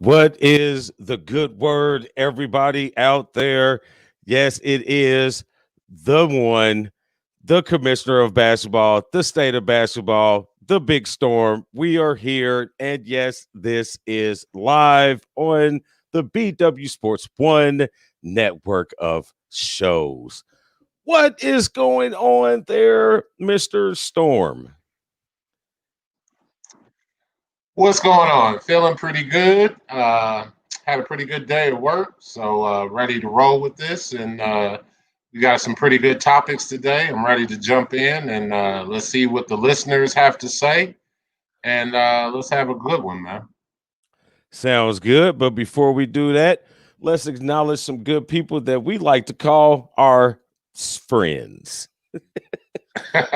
What is the good word, everybody out there? Yes, it is the one, the commissioner of basketball, the state of basketball, the big storm. We are here. And yes, this is live on the BW Sports One network of shows. What is going on there, Mr. Storm? What's going on? Feeling pretty good. Had a pretty good day at work, so ready to roll with this. And we got some pretty good topics today. I'm ready to jump in and let's see what the listeners have to say. And let's have a good one, man. Sounds good. But before we do that, let's acknowledge some good people that we like to call our friends. That's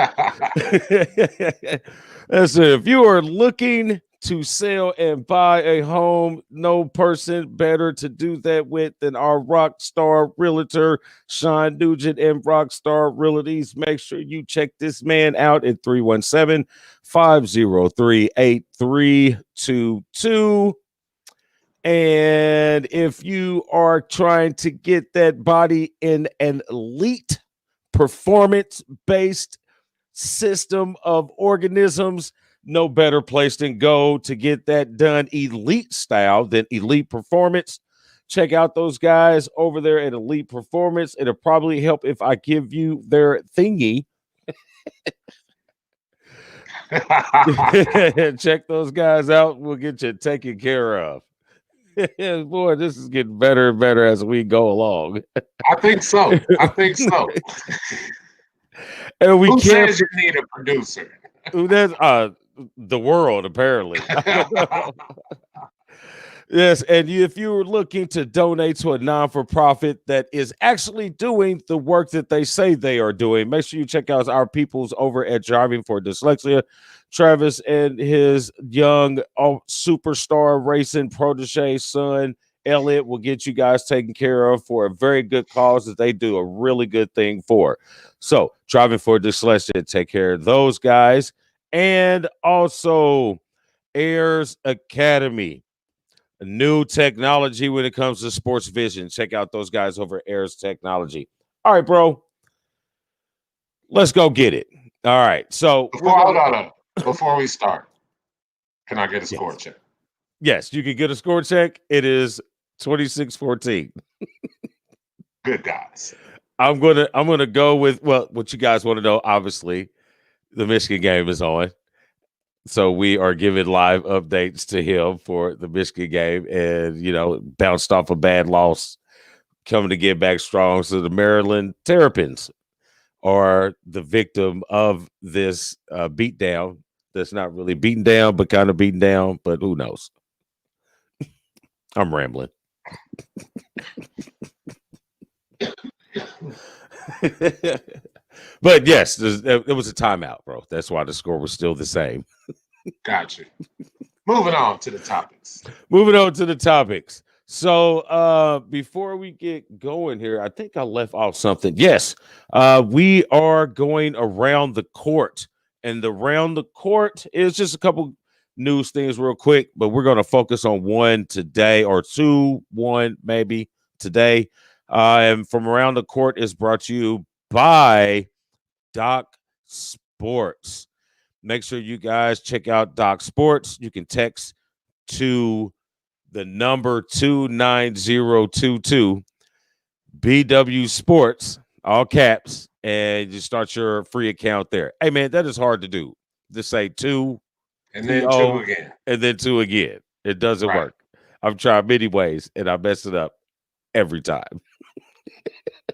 it. If you are looking to sell and buy a home, no person better to do that with than our rock star realtor, Sean Nugent and Rockstar Realties. Make sure you check this man out at 317-503-8322. And if you are trying to get that body in an elite performance based system of organisms, no better place than go to get that done elite style than Elite Performance. Check out those guys over there at Elite Performance. It'll probably help if I give you their thingy. Check those guys out. We'll get you taken care of. Boy, this is getting better and better as we go along. I think so. And we Who can't. says you need a producer? That's the world, apparently. Yes, and if you're looking to donate to a non-for-profit that is actually doing the work that they say they are doing, make sure you check out our peoples over at Driving for Dyslexia. Travis and his young superstar racing protege son, Elliot, will get you guys taken care of for a very good cause that they do a really good thing for. So, Driving for Dyslexia, take care of those guys. And also, Airs Academy. A new technology when it comes to sports vision. Check out those guys over at Airs Technology. All right, bro. Let's go get it. All right. So Before we start, can I get a score check? Yes, you can get a score check. It is 26-14. Good guys. I'm gonna go with what you guys want to know. Obviously, the Michigan game is on. So we are giving live updates to him for the Michigan game, and bounced off a bad loss, coming to get back strong. So the Maryland Terrapins are the victim of this beatdown. That's not really beaten down, but kind of beaten down. But who knows? I'm rambling. But yes, it was a timeout, bro. That's why the score was still the same. Gotcha. Moving on to the topics. So before we get going here, I think I left off something. Yes, we are going around the court. And the round the court is just a couple news things real quick, but we're going to focus on one today, or one maybe today. And from around the court is brought to you by Doc Sports. Make sure you guys check out Doc Sports. You can text to the number 29022 BW Sports, all caps, and you start your free account there. Hey, man, that is hard to do. Just say two, and then two again. And then two again. It doesn't work. I've tried many ways, and I mess it up every time.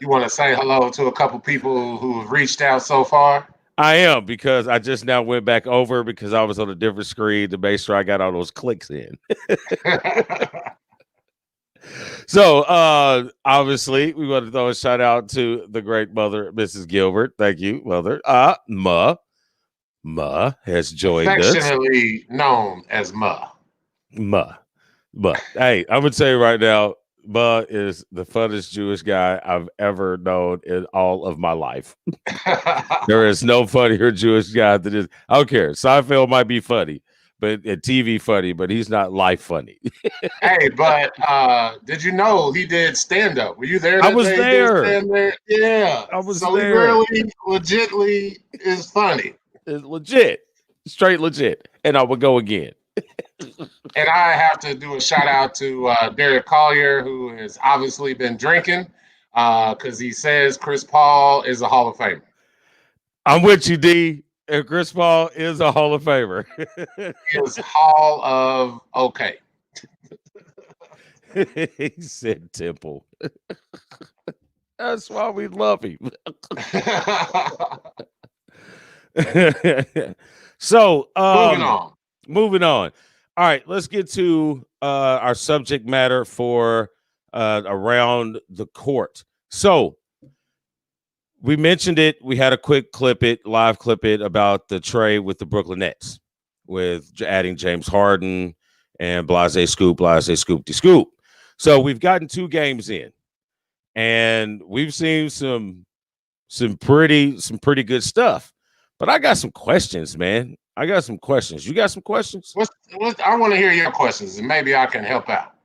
You want to say hello to a couple people who have reached out so far? I am, because I just now went back over because I was on a different screen to make sure I got all those clicks in. So, obviously, we want to throw a shout out to the great mother, Mrs. Gilbert. Thank you, mother. Ma has joined us. Affectionately known as Ma. But hey, I'm gonna tell you right now, Ma is the funnest Jewish guy I've ever known in all of my life. There is no funnier Jewish guy than this. I don't care. Seinfeld might be funny, but TV funny, but he's not life funny. Hey, but did you know he did stand up? Were you there I that was day? He did there. stand there. Yeah. I was So he there. really, legitly is funny. It's legit, straight legit, and I would go again. And I have to do a shout out to Derek Collier, who has obviously been drinking because he says Chris Paul is a Hall of Famer. I'm with you, D. And Chris Paul is a Hall of Famer. He is Hall of okay. He said Temple. That's why we love him. So, Moving on. moving on. All right, let's get to our subject matter for around the court. So, we mentioned it. We had a quick live clip it about the trade with the Brooklyn Nets, with adding James Harden and blase scoop, de scoop. So we've gotten 2 games in, and we've seen some pretty good stuff. But I got some questions, man. I got some questions. You got some questions? I want to hear your questions, and maybe I can help out.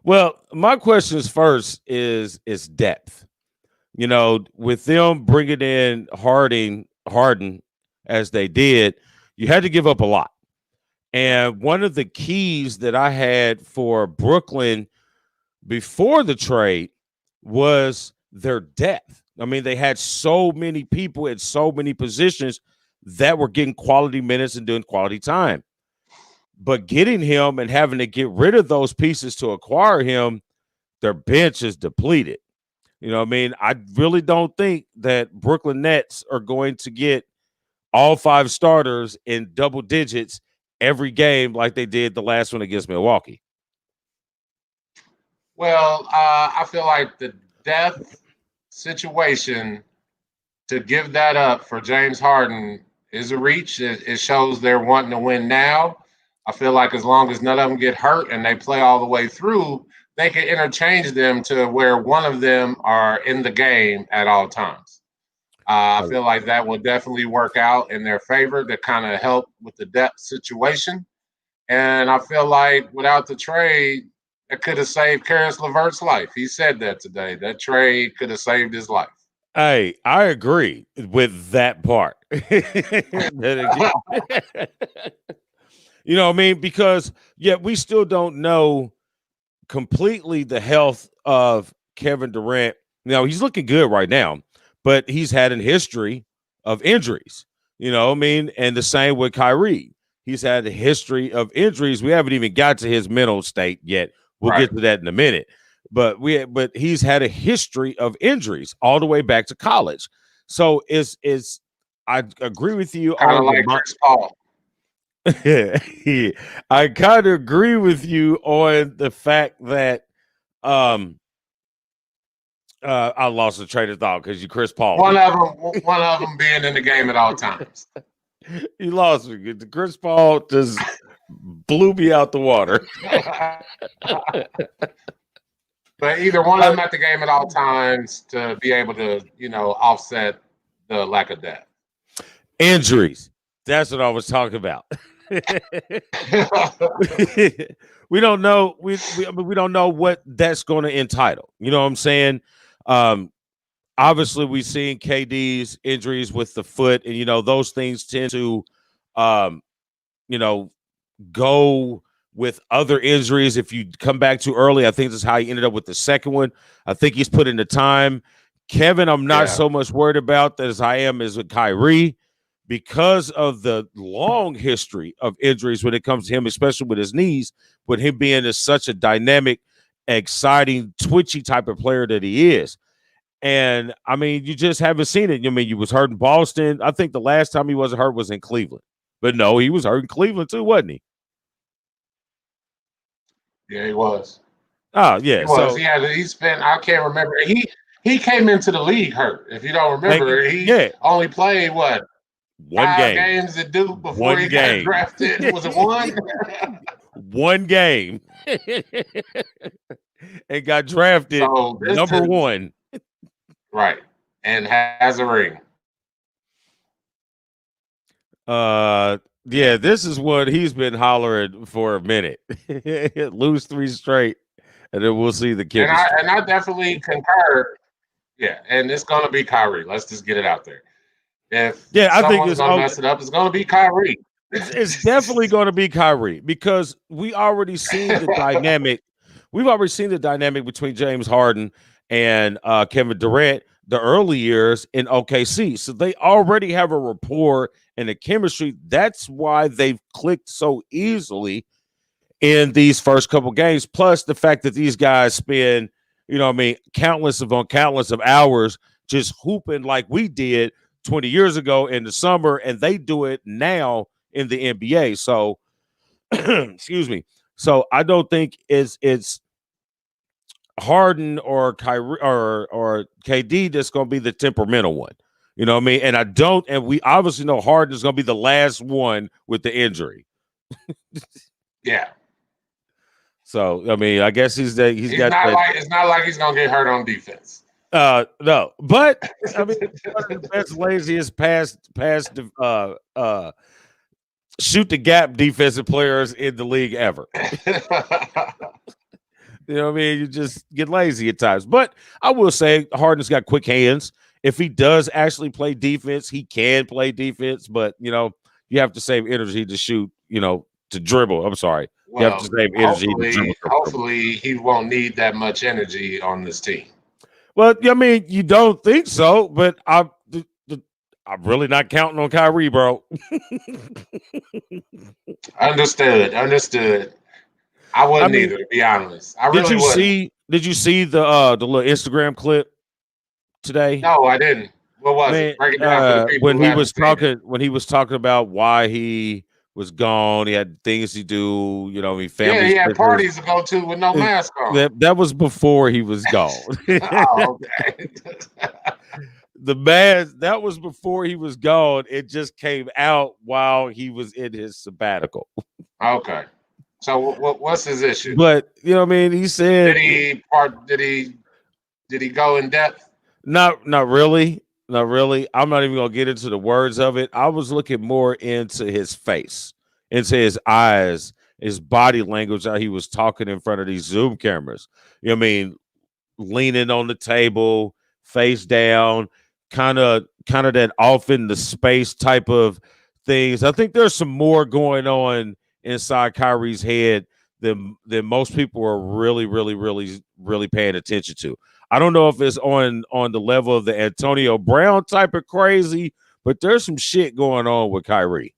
Well, my questions first is depth. You know, with them bringing in Harden as they did, you had to give up a lot. And one of the keys that I had for Brooklyn before the trade was their depth. I mean, they had so many people at so many positions that were getting quality minutes and doing quality time. But getting him and having to get rid of those pieces to acquire him, their bench is depleted. You know what I mean? I really don't think that Brooklyn Nets are going to get all 5 starters in double digits every game like they did the last one against Milwaukee. Well, I feel like the depth situation to give that up for James Harden is a reach. It shows they're wanting to win now. I feel like as long as none of them get hurt and they play all the way through, they can interchange them to where one of them are in the game at all times. I feel like that will definitely work out in their favor to kind of help with the depth situation. And I feel like without the trade, it could have saved Karis LeVert's life. He said that today. That trade could have saved his life. Hey, I agree with that part. You know what I mean? Because, yeah, we still don't know completely the health of Kevin Durant. Now, he's looking good right now, but he's had a history of injuries. You know what I mean? And the same with Kyrie. He's had a history of injuries. We haven't even got to his mental state yet. We'll get to that in a minute. But he's had a history of injuries all the way back to college. So I agree with you Kind of on like Chris Paul. I kind of agree with you on the fact that I lost the train of thought because you Chris Paul. One of them being in the game at all times. You lost me. Chris Paul just blew me out the water. But either one of them at the game at all times to be able to, offset the lack of depth. Injuries. That's what I was talking about. We don't know. We don't know what that's going to entitle. You know what I'm saying? Obviously, we've seen KD's injuries with the foot, and those things tend to, go with other injuries. If you come back too early, I think that's how he ended up with the second one. I think he's put in the time. Kevin, I'm not so much worried about as I am as with Kyrie, because of the long history of injuries when it comes to him, especially with his knees, with him being such a dynamic, exciting, twitchy type of player that he is. And, I mean, you just haven't seen it. I mean, you was hurt in Boston. I think the last time he wasn't hurt was in Cleveland. But, no, he was hurt in Cleveland too, wasn't he? Yeah, he was. Oh, yeah. He was. He's been, I can't remember. He came into the league hurt. If you don't remember, he only played, what? One 5 game. games at Duke before he got drafted. Was it one? One game. And got drafted number 1. Right. And has a ring. Yeah, this is what he's been hollering for a minute. Lose 3 straight, and then we'll see the chemistry. And I definitely concur. Yeah, and it's gonna be Kyrie. Let's just get it out there. If Yeah, I think someone's gonna mess it up, it's gonna be Kyrie. it's definitely going to be Kyrie because we already seen the dynamic. We've already seen the dynamic between James Harden and Kevin Durant the early years in OKC. So they already have a rapport and a chemistry. That's why they've clicked so easily in these first couple games. Plus the fact that these guys spend, countless of hours just hooping like we did 20 years ago in the summer, and they do it now in the NBA. So, excuse me. So I don't think it's Harden or Kyrie or KD that's going to be the temperamental one. You know what I mean? And I don't, and we obviously know Harden is going to be the last one with the injury. Yeah. So I mean, I guess he's got it's not like he's gonna get hurt on defense. No, but I mean, one of the best laziest shoot the gap defensive players in the league ever. You know what I mean? You just get lazy at times. But I will say Harden's got quick hands. If he does actually play defense, he can play defense, but you have to save energy to shoot, to dribble. I'm sorry. You have to save energy to dribble. Hopefully he won't need that much energy on this team. Well, I mean, you don't think so, but I'm really not counting on Kyrie, bro. Understood. I wouldn't either, to be honest. I really wouldn't. Did you see the little Instagram clip today? No, I didn't. What was it? Break it down for the people when he was talking about why he was gone. He had things to do, he family. He had parties to go to with no mask on. That was before he was gone. Oh, okay. That was before he was gone. It just came out while he was in his sabbatical. Okay. So what's his issue? But he said, did he go in depth? Not really. Not really. I'm not even gonna get into the words of it. I was looking more into his face, into his eyes, his body language, how he was talking in front of these Zoom cameras. Leaning on the table, face down, kind of that off in the space type of things. I think there's some more going on inside Kyrie's head than most people are really, really, really, really paying attention to. I don't know if it's on the level of the Antonio Brown type of crazy, but there's some shit going on with Kyrie.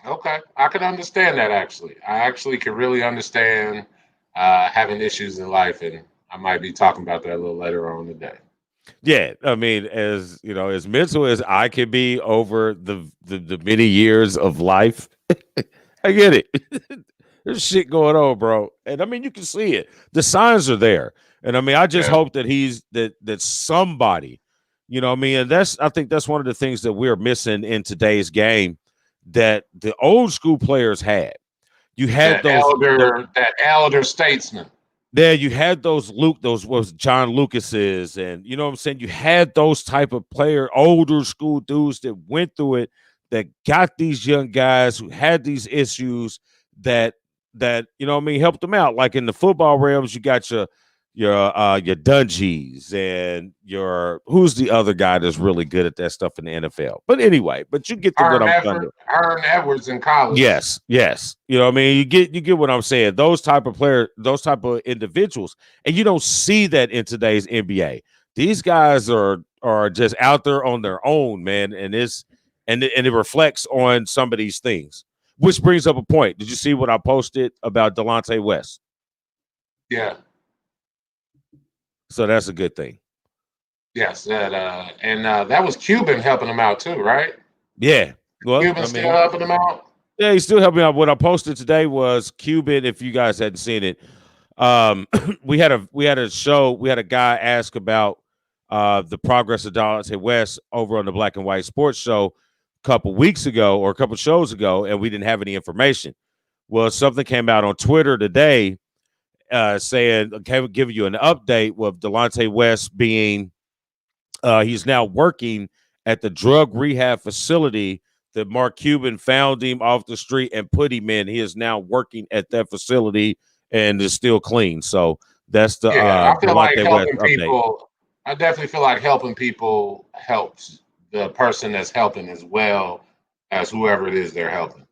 Okay, I can understand that. Actually, I actually can really understand having issues in life, and I might be talking about that a little later on today. Yeah, I mean, as mental as I can be over the many years of life, I get it. There's shit going on, bro, and I mean, you can see it. The signs are there, and I mean, I just hope that that somebody, and I think that's one of the things that we're missing in today's game that the old school players had. You had that elder statesman. Yeah, you had those was John Lucas's, and you know what I'm saying? You had those type of older school dudes that went through it, that got these young guys who had these issues that helped them out. Like in the football realms, you got your Dungies and who's the other guy that's really good at that stuff in the NFL. But anyway, you get to what I'm trying to. Aaron Edwards in college. Yes. You know what I mean? You get what I'm saying. Those type of players, those type of individuals, and you don't see that in today's NBA. These guys are just out there on their own, man, and it reflects on some of these things. Which brings up a point. Did you see what I posted about Delonte West? Yeah. So that's a good thing. Yes, that was Cuban helping him out too, right? Yeah. Well, Cuban still helping him out. Yeah, he's still helping out. What I posted today was Cuban. If you guys hadn't seen it, we had a show. We had a guy ask about the progress of Delonte West over on the Black and White Sports Show a couple weeks ago or a couple shows ago, and we didn't have any information. Well, something came out on Twitter today saying, okay, we'll give you an update with Delonte West being he's now working at the drug rehab facility that Mark Cuban found him off the street and put him in. He is now working at that facility and is still clean. So that's the I feel like Delonte West helping update. people. I definitely feel like helping people helps the person that's helping as well as whoever it is they're helping.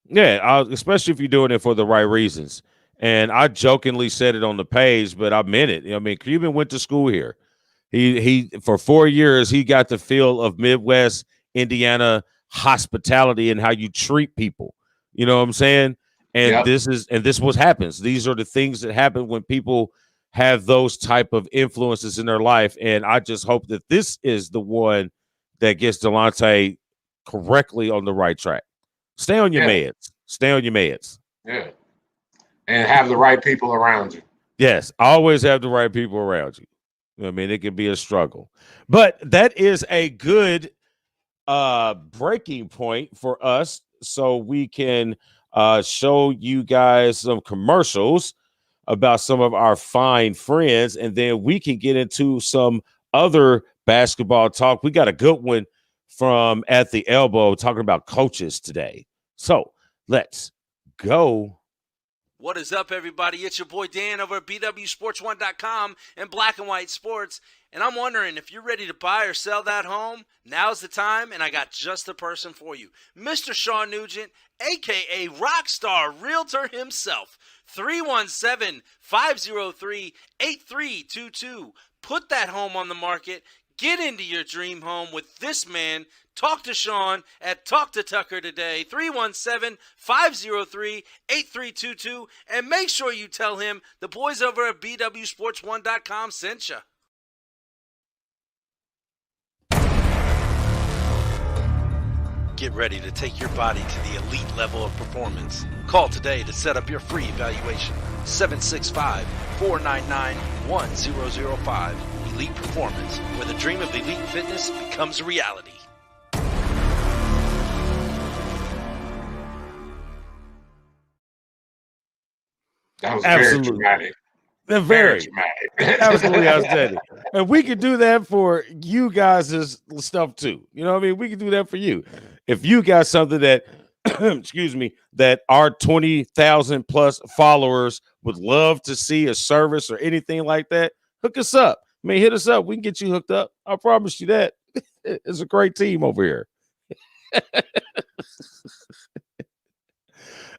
Yeah, especially if you're doing it for the right reasons. And I jokingly said it on the page, but I meant it. I mean, Cuban went to school here. He for 4 years he got the feel of Midwest Indiana hospitality and how you treat people. You know what I'm saying? And Yep. this what happens. These are the things that happen when people have those type of influences in their life. And I just hope that this is the one that gets Delonte correctly on the right track. Stay on your Yeah. meds. Stay on your meds. Yeah. And have the right people around you. Yes, always have the right people around you. I mean, it can be a struggle. But that is a good breaking point for us so we can show you guys some commercials about some of our fine friends, and then we can get into some other basketball talk. We got a good one from At the Elbow talking about coaches today. So let's go. What is up, everybody? It's your boy Dan over at BWSports1.com and Black and White Sports. And I'm wondering if you're ready to buy or sell that home, now's the time, and I got just the person for you. Mr. Sean Nugent, a.k.a. Rockstar Realtor himself. 317-503-8322. Put that home on the market. Get into your dream home with this man. Talk to Sean at Talk to Tucker today, 317-503-8322, and make sure you tell him the boys over at BWSports1.com sent you. Get ready to take your body to the elite level of performance. Call today to set up your free evaluation. 765-499-1005. Elite Performance, where the dream of elite fitness becomes a reality. That was Absolutely. very dramatic. They're Very very dramatic. absolutely outstanding. And we could do that for you guys' stuff too. You know what I mean? We can do that for you. If you got something that, excuse me, that our 20,000 plus followers would love to see a service or anything like that, hook us up. I mean, hit us up. We can get you hooked up. I promise you that. It's a great team over here.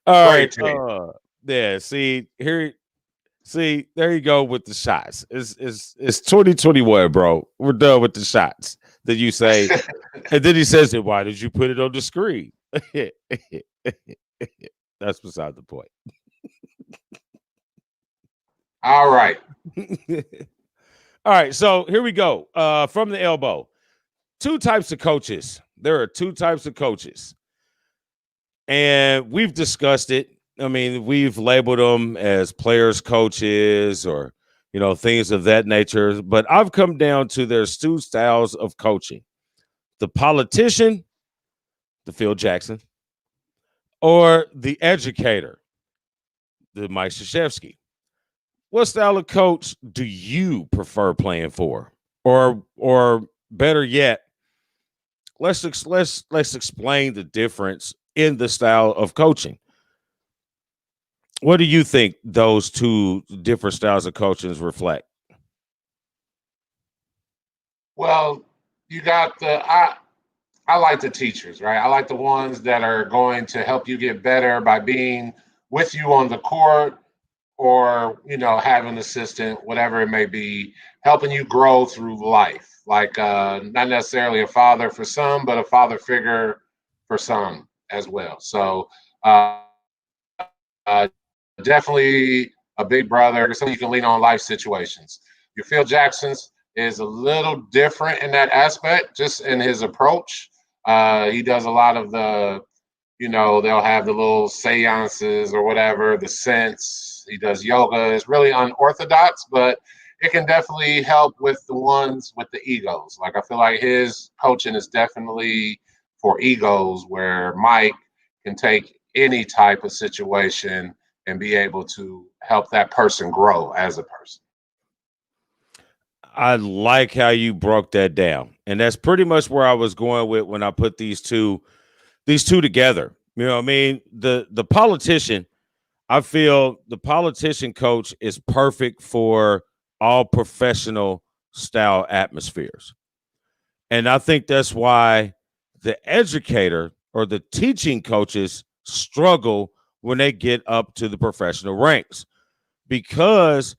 All right. Yeah, see, here. See, there you go with the shots. It's 2021, bro. We're done with the shots. Then you say, and then he says, "Why did you put it on the screen?" That's beside the point. All right. All right, so here we go. From the elbow. Two types of coaches. There are two types of coaches. And we've discussed it. I mean, we've labeled them as players, coaches, or, you know, things of that nature. But I've come down to there's two styles of coaching: the politician, the Phil Jackson, or the educator, the Mike Krzyzewski. What style of coach do you prefer playing for? Or better yet, let's explain the difference in the style of coaching. What do you think those two different styles of coaching reflect? Well, you got I like the teachers, right? I like the ones that are going to help you get better by being with you on the court or, have an assistant, whatever it may be, helping you grow through life. Like not necessarily a father for some, but a father figure for some as well. So uh, definitely a big brother, someone you can lean on life situations. Your Phil Jackson's is a little different in that aspect, just in his approach. He does a lot of they'll have the little seances or whatever, the sense. He does yoga. It's really unorthodox, but it can definitely help with the ones with the egos. Like I feel like his coaching is definitely for egos, where Mike can take any type of situation and be able to help that person grow as a person. I like how you broke that down. And that's pretty much where I was going with when I put these two these two together. You know what I mean? The politician, I feel the politician coach is perfect for all professional style atmospheres. And I think that's why the educator or the teaching coaches struggle when they get up to the professional ranks, because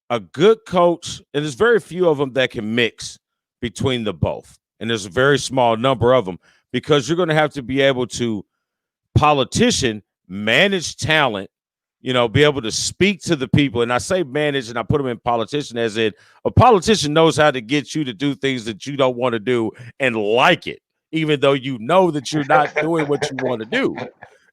a good coach, and there's very few of them that can mix between the both. And there's a very small number of them, because you're going to have to be able to politician, manage talent, be able to speak to the people. And I say manage, and I put them in politician as in a politician knows how to get you to do things that you don't want to do and like it, even though you know that you're not doing what you want to do.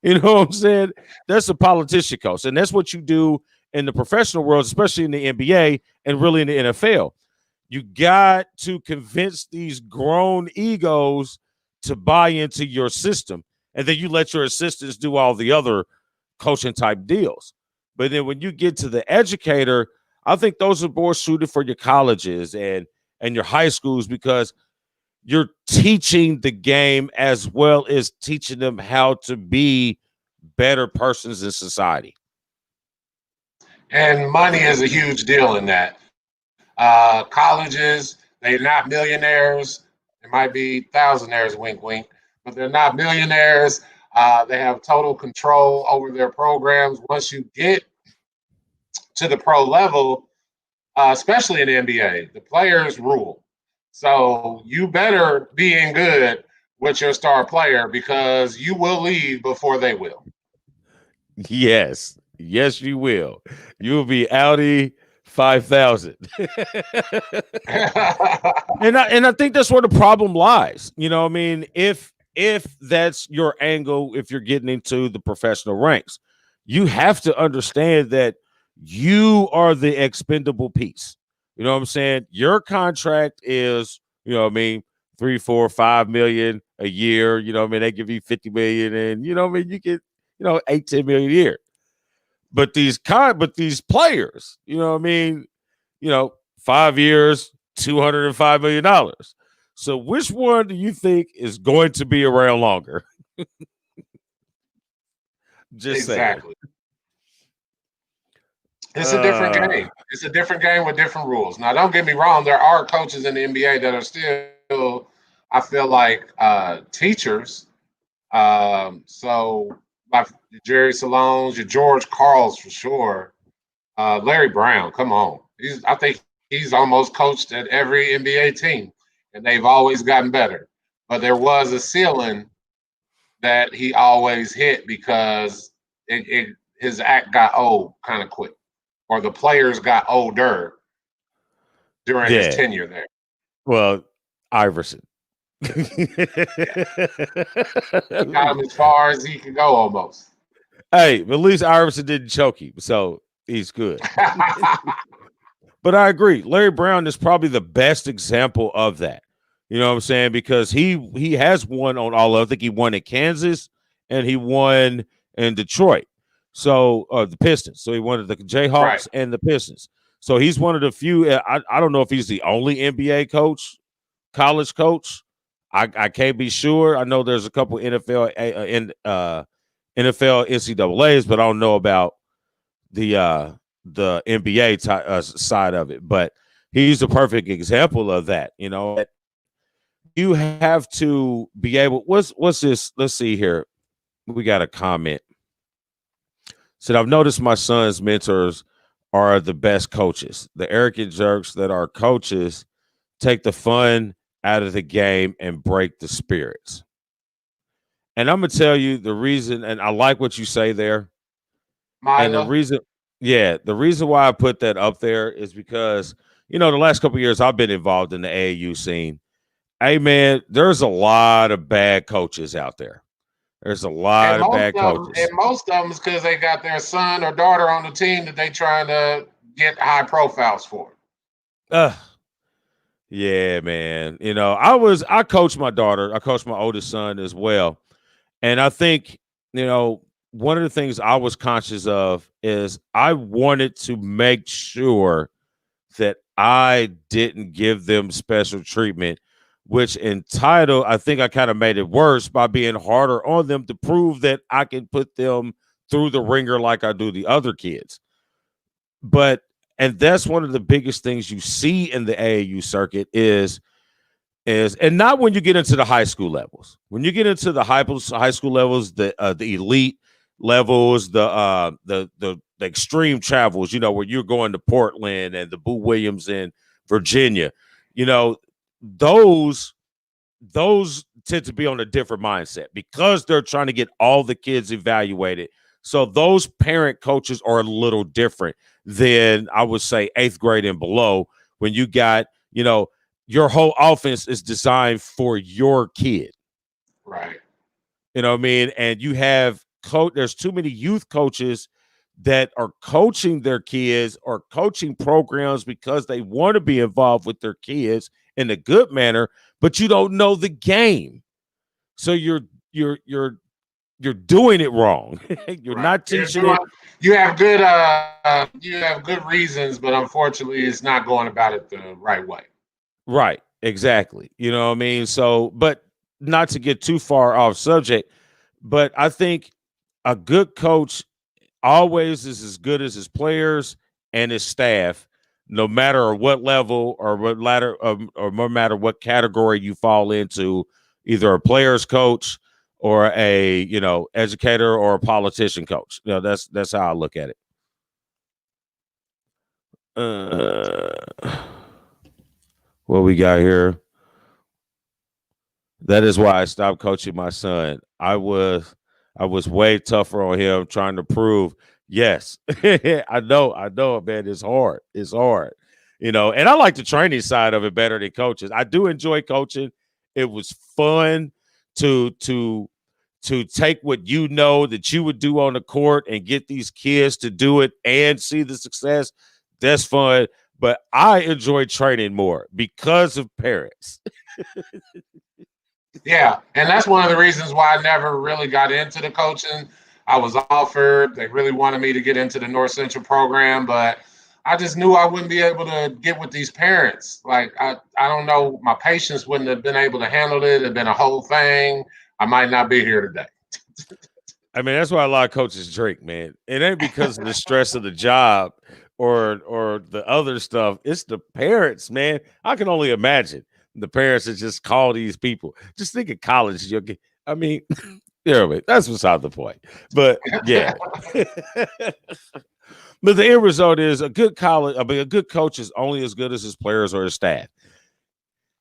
You know what I'm saying? That's a politician coach. And that's what you do in the professional world, especially in the NBA and really in the NFL. You got to convince these grown egos to buy into your system. And then you let your assistants do all the other coaching type deals. But then when you get to the educator, I think those are more suited for your colleges and your high schools, because you're teaching the game as well as teaching them how to be better persons in society. And money is a huge deal in that. Colleges, they're not millionaires. They might be thousandaires, wink, wink, but they're not millionaires. They have total control over their programs. Once you get to the pro level, especially in the NBA, the players rule. So you better be in good with your star player, because you will leave before they will. Yes. Yes, you will. You will be Audi 5,000. And I think that's where the problem lies. You know what I mean? If that's your angle, if you're getting into the professional ranks, you have to understand that you are the expendable piece. You know what I'm saying? Your contract is, you know what I mean, 3, 4, 5 million a year. You know what I mean? They give you 50 million, and you know what I mean, you get, 8, 10 million a year. But these players, you know what I mean, 5 years, $205 million. So which one do you think is going to be around longer? Just exactly. saying. It's a different game. It's a different game with different rules. Now, don't get me wrong. There are coaches in the NBA that are still, I feel like, teachers. So, like Jerry Salones, your George Karls for sure. Larry Brown, come on. I think he's almost coached at every NBA team, and they've always gotten better. But there was a ceiling that he always hit, because his act got old kind of quick, or the players got older during his tenure there. Well, Iverson. Got him as far as he could go almost. Hey, but at least Iverson didn't choke him, so he's good. But I agree. Larry Brown is probably the best example of that. You know what I'm saying? Because he has won on all of, I think he won in Kansas and he won in Detroit. So the Pistons. So he won the Jayhawks and the Pistons. So he's one of the few. I don't know if he's the only NBA coach, college coach. I can't be sure. I know there's a couple NFL NCAAs, but I don't know about the NBA side of it. But he's a perfect example of that. You have to be able. What's this? Let's see here. We got a comment. Said, I've noticed my son's mentors are the best coaches. The arrogant jerks that are coaches take the fun out of the game and break the spirits. And I'm going to tell you the reason, and I like what you say there. Milo. And the reason why I put that up there is because, the last couple of years I've been involved in the AAU scene. Hey, man, there's a lot of bad coaches out there. There's a lot of bad coaches. And most of them is because they got their son or daughter on the team that they trying to get high profiles for. Yeah, man. I coached my daughter. I coached my oldest son as well. And I think, one of the things I was conscious of is I wanted to make sure that I didn't give them special treatment which entitled, I think I kind of made it worse by being harder on them to prove that I can put them through the ringer like I do the other kids. And that's one of the biggest things you see in the AAU circuit is and not when you get into the high school levels. When you get into the high school levels, the elite levels, the extreme travels, where you're going to Portland and the Boo Williams in Virginia, those tend to be on a different mindset because they're trying to get all the kids evaluated. So those parent coaches are a little different than, I would say, 8th grade and below, when you got, your whole offense is designed for your kid. Right. You know what I mean? And you have there's too many youth coaches that are coaching their kids or coaching programs because they want to be involved with their kids in a good manner, but you don't know the game. So you're doing it wrong. You're Right. not teaching it. You have good reasons, but unfortunately it's not going about it the right way. Right, exactly. You know what I mean? So, but not to get too far off subject, but I think a good coach always is as good as his players and his staff, no matter what level or what ladder or no matter what category you fall into, either a player's coach or a educator or a politician coach. That's how I look at it. What we got here? That is why I stopped coaching my son. I was way tougher on him, trying to prove. Yes, I know, man. It's hard. And I like the training side of it better than coaches. I do enjoy coaching. It was fun to take what that you would do on the court and get these kids to do it and see the success. That's fun. But I enjoy training more because of parents. Yeah, and that's one of the reasons why I never really got into the coaching. I was offered, they really wanted me to get into the North Central program, but I just knew I wouldn't be able to get with these parents. Like, I don't know, my patience wouldn't have been able to handle it. It'd been a whole thing. I might not be here today. I mean, that's why a lot of coaches drink, man. It ain't because of the stress of the job or the other stuff. It's the parents, man. I can only imagine the parents that just call these people. Just think of college. I mean, that's beside the point. But yeah. But the end result is a good coach is only as good as his players or his staff.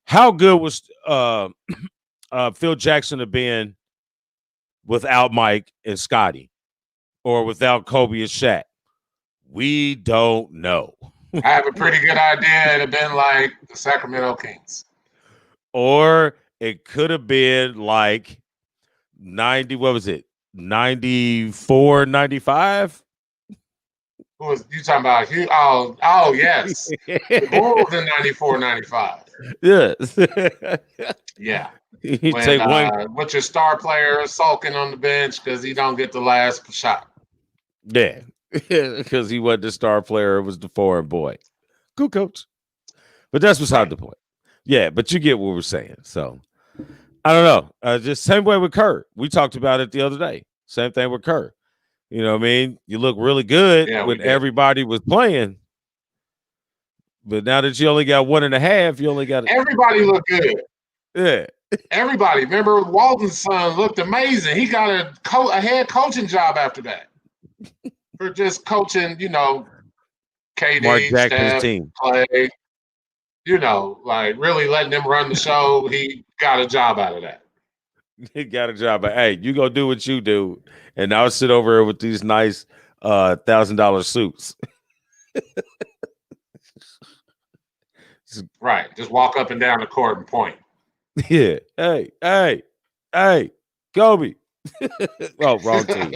How good was Phil Jackson have been without Mike and Scotty, or without Kobe and Shaq? We don't know. I have a pretty good idea. It'd have been like the Sacramento Kings. Or it could have been like 90, what was it? 94, 95? Who was you talking about? Oh yes. The Bulls in 94, 95. Yes. Yeah. You take one with your star player sulking on the bench because he don't get the last shot. Yeah. Because he wasn't the star player, it was the foreign boy. Good coach. But that's beside the point. Yeah, but you get what we're saying. So I don't know. Just same way with Kerr. We talked about it the other day. Same thing with Kerr. You know what I mean? You look really good when everybody was playing. But now that you only got 1.5, you only got everybody look good. Yeah. Everybody. Remember, Walton's son looked amazing. He got a head coaching job after that. For just coaching, KD, Mark Jackson's Steph, team. Clay, like really letting them run the show. He got a job out of that. He got a job. But hey, you go do what you do, and I'll sit over here with these nice $1,000 suits. Right. Just walk up and down the court and point. Yeah. Hey, Kobe. Oh, wrong team.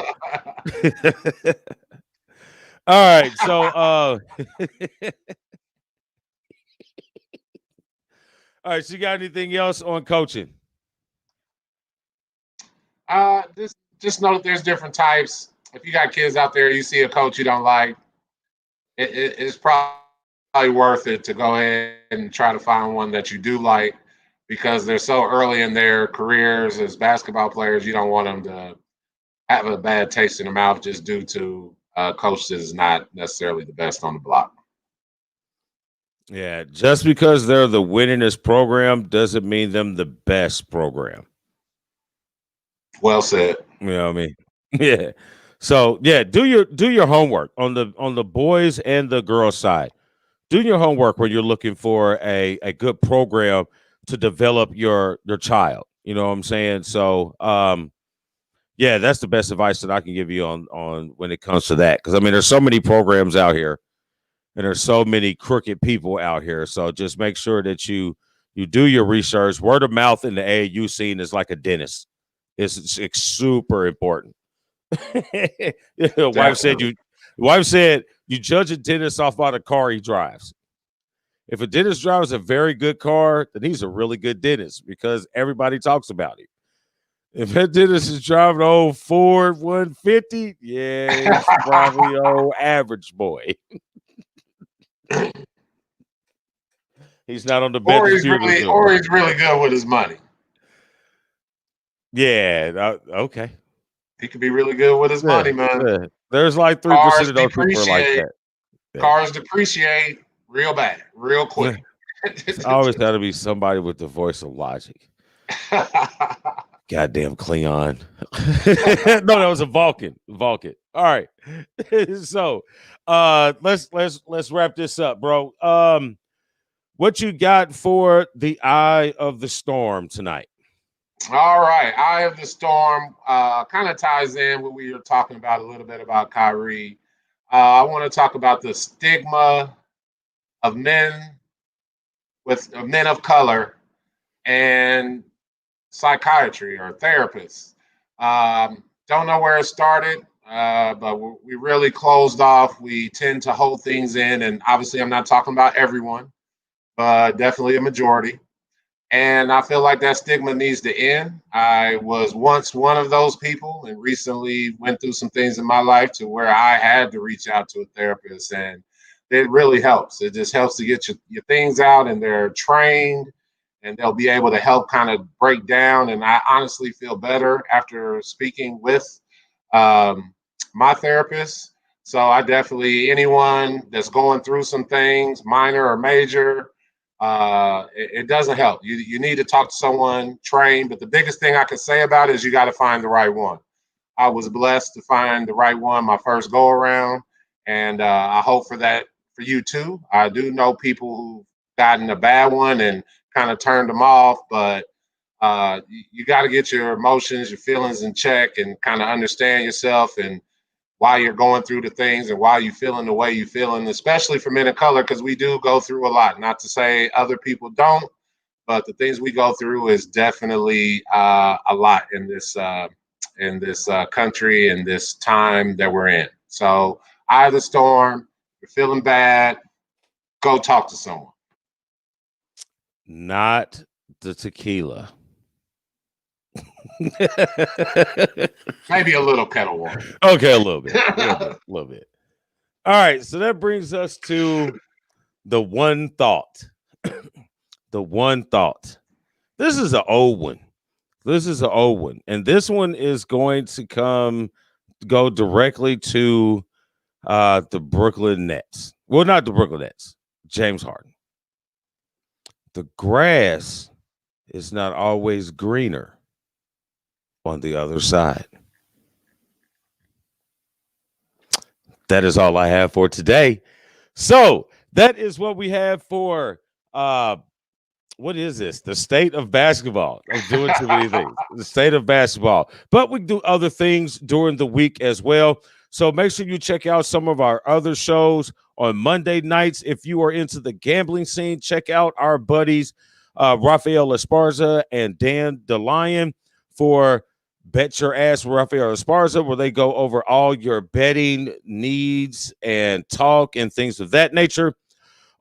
All right. So all right, so you got anything else on coaching? Just know that there's different types. If you got kids out there, you see a coach you don't like, it's probably worth it to go ahead and try to find one that you do like, because they're so early in their careers as basketball players. You don't want them to have a bad taste in their mouth just due to a coach that is not necessarily the best on the block. Yeah, just because they're the winningest program doesn't mean them the best program. Well said. You know what I mean? Yeah. So yeah, do your homework on the boys and the girls side. Do your homework when you're looking for a good program to develop your child. You know what I'm saying? So yeah, that's the best advice that I can give you on when it comes to that. Because I mean, there's so many programs out here, and there's so many crooked people out here. So just make sure that you do your research. Word of mouth in the AAU scene is like a dentist. It's super important. Wife said you judge a dentist off by the car he drives. If a dentist drives a very good car, then he's a really good dentist because everybody talks about him. If that dentist is driving an old Ford 150, yeah, he's probably old average boy. He's not on the Or bench. he's really good with his money. Yeah. Okay. He could be really good with his money, man. Yeah. There's like 3% of those people are like that. Yeah. Cars depreciate real bad, real quick. It's always got to be somebody with the voice of logic. Goddamn Cleon. No, that was a Vulcan. All right. So let's wrap this up, bro. What you got for the Eye of the Storm tonight? All right. Eye of the Storm kind of ties in what we were talking about a little bit about Kyrie. I want to talk about the stigma of men men of color and psychiatry or therapists. Don't know where it started, but we really closed off. We tend to hold things in, and obviously I'm not talking about everyone, but definitely a majority. And I feel like that stigma needs to end. I was once one of those people and recently went through some things in my life to where I had to reach out to a therapist, and it really helps. It just helps to get your things out, and they're trained and they'll be able to help kind of break down. And I honestly feel better after speaking with my therapist. So I definitely, anyone that's going through some things, minor or major, it doesn't help. You need to talk to someone trained. But the biggest thing I can say about it is you got to find the right one. I was blessed to find the right one my first go around, and I hope for that for you too. I do know people who've gotten a bad one and kind of turned them off, but you got to get your emotions, your feelings in check, and kind of understand yourself and why you're going through the things and why you feeling the way you feeling, especially for men of color, because we do go through a lot. Not to say other people don't, but the things we go through is definitely a lot in this country and this time that we're in. So, eye of the storm, you're feeling bad, go talk to someone. Not the tequila. Maybe a little kettle water. Okay, a little bit. All right, so that brings us to the one thought. The one thought. This is an old one. And this one is going to go directly to the Brooklyn Nets. Well, not the Brooklyn Nets. James Harden. The grass is not always greener on the other side. That is all I have for today. So that is what we have for what is this? The state of basketball. I'm doing too many things. The state of basketball. But we do other things during the week as well. So make sure you check out some of our other shows on Monday nights. If you are into the gambling scene, check out our buddies Rafael Esparza and Dan DeLion for Bet Your Ass with Rafael Esparza, where they go over all your betting needs and talk and things of that nature.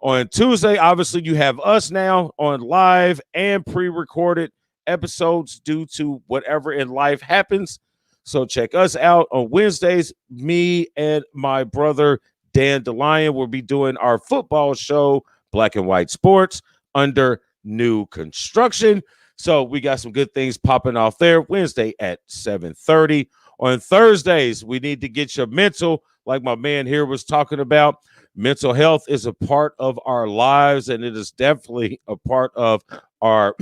On Tuesday, obviously, you have us now on live and pre-recorded episodes due to whatever in life happens. So check us out on Wednesdays. Me and my brother, Dan DeLion, will be doing our football show, Black and White Sports, under new construction. So we got some good things popping off there. Wednesday at 7:30. On Thursdays, we need to get your mental, like my man here was talking about. Mental health is a part of our lives, and it is definitely a part of our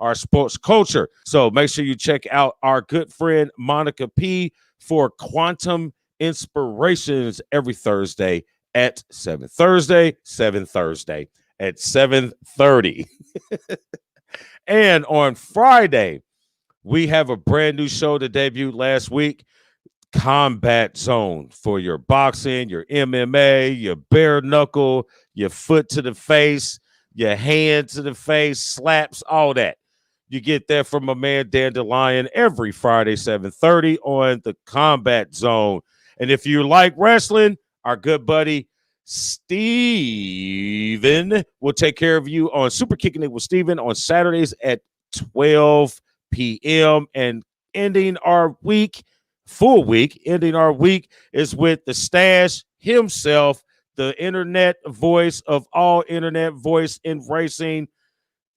our sports culture. So make sure you check out our good friend Monica P for Quantum Inspirations every Thursday at 7:30 at 7:30. And on Friday, we have a brand new show that debuted last week, Combat Zone, for your boxing, your MMA, your bare knuckle, your foot to the face, your hand to the face, slaps, all that. You get that from my man Dandelion every Friday, 7:30 on the Combat Zone. And if you like wrestling, our good buddy Steven will take care of you on Super Kicking It with Steven on Saturdays at 12 p.m. And ending our week, full week, ending our week is with the Stash himself, the internet voice of all internet voice in racing,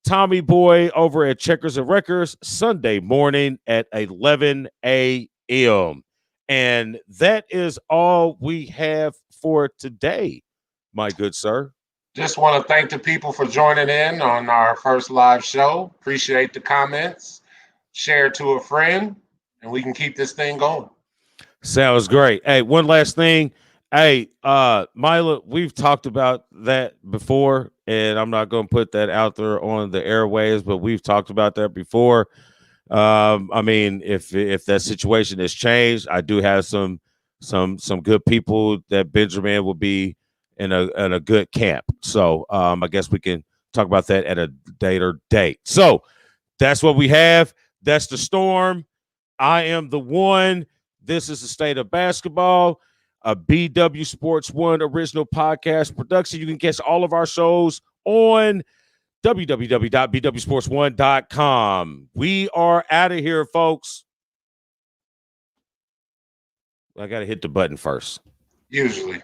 Tommy Boy, over at Checkers and Records, Sunday morning at 11 a.m. And that is all we have for today, my good sir. Just want to thank the people for joining in on our first live show. Appreciate the comments. Share it to a friend, and we can keep this thing going. Sounds great. Hey, one last thing. Hey, Mila, we've talked about that before, and I'm not going to put that out there on the airwaves, but we've talked about that before. I mean, if that situation has changed, I do have some good people that Benjamin will be in a good camp. So I guess we can talk about that at a later date. So that's what we have. That's the Storm. I am the one. This is the State of Basketball, a BW Sports One original podcast production. You can catch all of our shows on www.bwsports1.com. We are out of here, folks. I got to hit the button first. Usually.